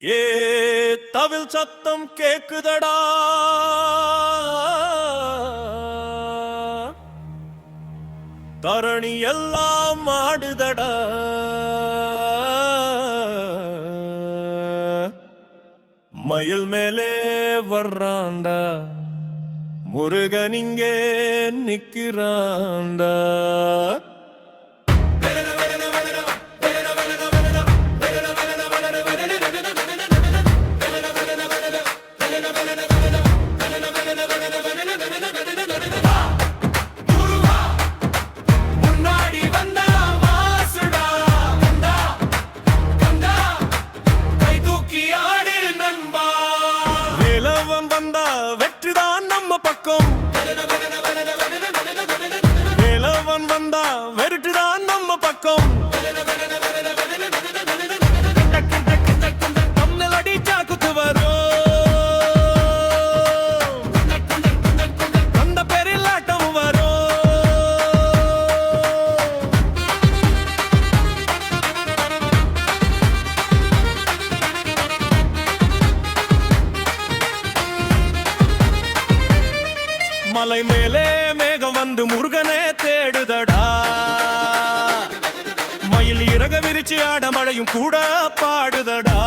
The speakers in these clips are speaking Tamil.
ஏ தவில் சத்தம் கேக்குதடா, தரணி எல்லாம் ஆடுதடா. மயில் மேலே வர்றாண்டா, முருகன் இங்கே நிக்கிறாண்டா. வெற்றிதான் நம்ம பக்கம், வேலவன் வந்தா வெற்றிதான் நம்ம பக்கம். தமிழடி சாக்குத்து வரும், அந்த பேரில் ஆட்டம் வரும். மலை மேலே மேகம் வந்து முருகனே தேடுதடா, மயில் இறக விரிச்சு ஆட மழையும் கூட பாடுதடா.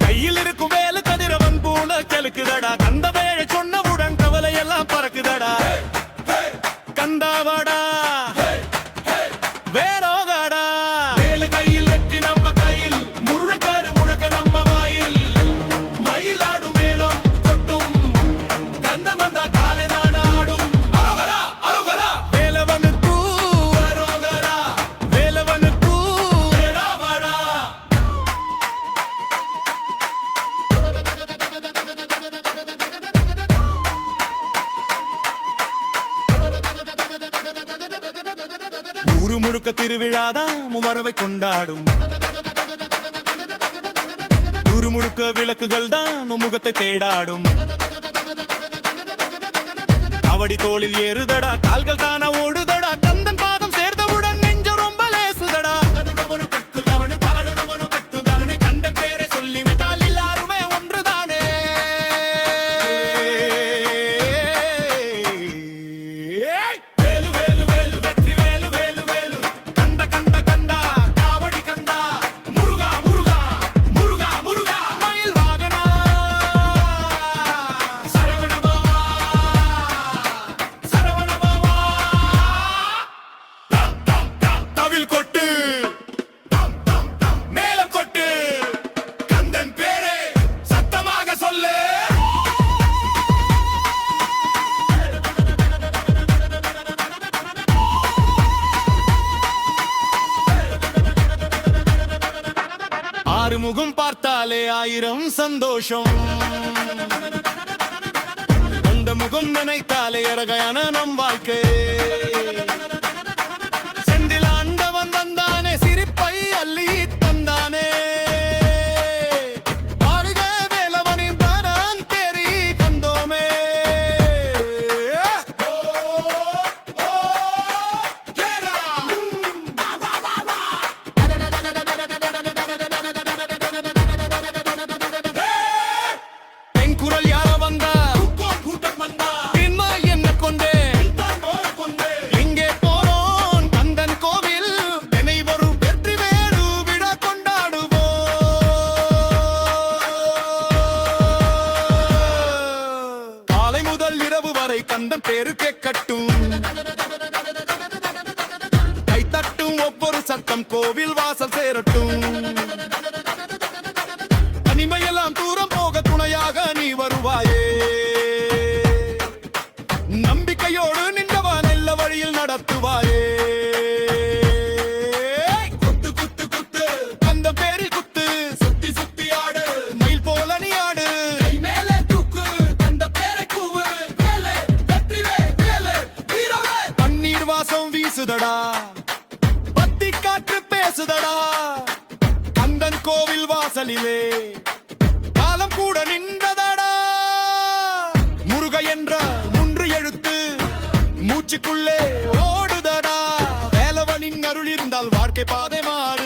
கையில் இருக்கும் வேலு கதிரவன் போல கெலுக்குதடா, கந்த வேழ சொன்னவுடன் கவலை எல்லாம் பறக்குதடா. கந்தாவாடா வேரோகாடா, வேலு கையில் வெற்றி நம்ம கையில், முழுக்காரு முழக்க நம்ம வாயில். மயிலாடும் மேலும் கொட்டும், கந்தம் வந்தா காலை நாடாடும். அரோகரா அரோகரா வேலவனுக்கு அரோகரா, வேலவனுக்கு வேராவாடா. ஊரு முழுக்க திருவிழாதான் முமரவை கொண்டாடும், ஊரு முழுக்க விளக்குகள் தான் முகத்தை தேடாடும். அவடி தோளில் ஏறுதடா, கால்கள் தானா ஓடுதடா, கந்தன் பாதம் சேர்ந்தவுடன் நெஞ்ச ரொம்ப லேசுதடா. கண்ட பேரை சொல்லி விட்டால் எல்லாருமே ஒன்றுதானே. வேலு வேலு வேலு வெற்றி வேலு வேலு வேலு, கண்ட கண்ட கண்டா காவடி கண்டா. முருகா முருகா முருகா முருகா மயில் வாகனா, சரவணபவா சரவணபவா. தவில் கொட்டு மேலம் கொட்டு, கந்தன் பேரே சத்தமாக சொல்லு. ஆறுமுகம் பார்த்தாலே ஆயிரம் சந்தோஷம், அந்த முகம் நினைத்தாலே அழகான நம் வாழ்க்கை. செந்தில் ஆண்டவன் தந்தானே, சிரிப்பை அள்ளி தந்தானே. வாழ்க வேலவனின் தானான் தேறி கந்தோமே. குரல் யார வந்தா கூட்டம் வந்தா, பின்மா என்ன கொண்டே எங்கே போறோம் கந்தன் கோவில். நினைவரும் வெற்றி வேறு விழா கொண்டாடுவோம். காலை முதல் இரவு வரை கந்தன் பேரு கேட்கட்டும், கை தட்டும் ஒவ்வொரு சத்தம் கோவில் வாசல் சேரட்டும். தனிமையெல்லாம் தூரம் போக துணையாக நீ வருவாயே. நம்பிக்கையோடு நின்றவன் நல்ல வழியில் நடத்துவாயே. குத்து குத்து குத்து அந்த பேரில் குத்து, சுத்தி சுத்தி ஆடு மயில் போல நீ ஆடு. மேலே தூக்கு அந்த பேரை கூவு, வேலே வெற்றி வேலே வீரவே. தண்ணீர் வாசம் வீசுதடா, பத்தி காற்று பேசுதடா, கந்தன் கோவில் வாசலிலே காலம் கூட நின்றதடா. முருக என்ற மூன்று எழுத்து மூச்சுக்குள்ளே ஓடுதடா. வேலவனின் அருள் இருந்தால் வாழ்க்கை பாதை மாறும்.